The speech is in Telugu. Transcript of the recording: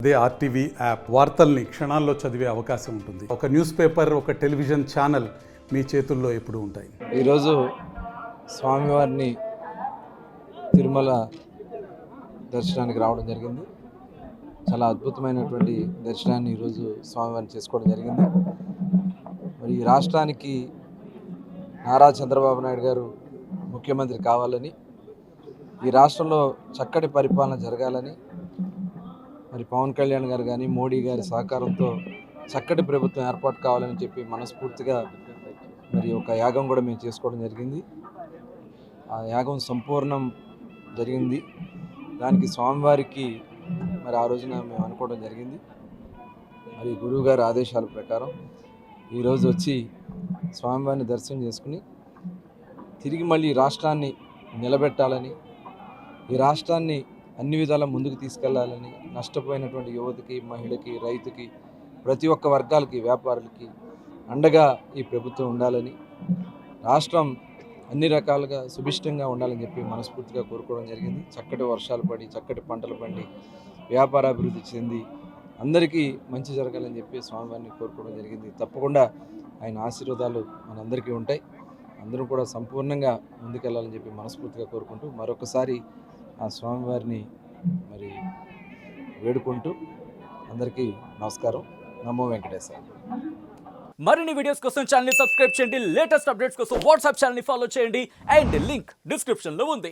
అదే ఆర్టీవీ యాప్ వార్తల్ని క్షణాల్లో చదివే అవకాశం ఉంటుంది. ఒక న్యూస్ పేపర్, ఒక టెలివిజన్ ఛానల్ మీ చేతుల్లో ఎప్పుడూ ఉంటాయి. ఈరోజు స్వామివారిని తిరుమల దర్శనానికి రావడం జరిగింది. చాలా అద్భుతమైనటువంటి దర్శనాన్ని ఈరోజు స్వామివారిని చేసుకోవడం జరిగింది. మరి ఈ రాష్ట్రానికి నారా చంద్రబాబు నాయుడు గారు ముఖ్యమంత్రి కావాలని, ఈ రాష్ట్రంలో చక్కటి పరిపాలన జరగాలని, మరి పవన్ కళ్యాణ్ గారు కానీ మోడీ గారి సహకారంతో చక్కటి ప్రభుత్వం ఏర్పాటు కావాలని చెప్పి మనస్ఫూర్తిగా మరి ఒక యాగం కూడా మేము చేసుకోవడం జరిగింది. ఆ యాగం సంపూర్ణం జరిగింది. దానికి స్వామివారికి మరి ఆ రోజున మేము అనుకోవడం జరిగింది. మరి గురువుగారి ఆదేశాల ప్రకారం ఈరోజు వచ్చి స్వామివారిని దర్శనం చేసుకుని తిరిగి మళ్ళీ రాష్ట్రాన్ని నిలబెట్టాలని, ఈ రాష్ట్రాన్ని అన్ని విధాల ముందుకు తీసుకెళ్లాలని, నష్టపోయినటువంటి యువతకి, మహిళకి, రైతుకి, ప్రతి ఒక్క వర్గాలకి, వ్యాపారులకి అండగా ఈ ప్రభుత్వం ఉండాలని, రాష్ట్రం అన్ని రకాలుగా సుభిష్టంగా ఉండాలని చెప్పి మనస్ఫూర్తిగా కోరుకోవడం జరిగింది. చక్కటి వర్షాలు పడి, చక్కటి పంటలు పండి, వ్యాపారాభివృద్ధి చెంది అందరికీ మంచి జరగాలని చెప్పి స్వామివారిని కోరుకోవడం జరిగింది. తప్పకుండా ఆయన ఆశీర్వాదాలు మనందరికీ ఉంటాయి. అందరూ కూడా సంపూర్ణంగా ముందుకెళ్ళాలని చెప్పి మనస్ఫూర్తిగా కోరుకుంటూ మరొకసారి ఆ స్వామివారిని మరి వేడుకుంటూ అందరికీ నమస్కారం. నమో వెంకటేశ్వర. మరిన్ని వీడియోస్ కోసం ఛానల్ ని సబ్స్క్రైబ్ చేయండి. లేటెస్ట్ అప్డేట్స్ కోసం వాట్సాప్ ఛానల్ ని ఫాలో చేయండి. అండ్ లింక్ డిస్క్రిప్షన్ లో ఉంది.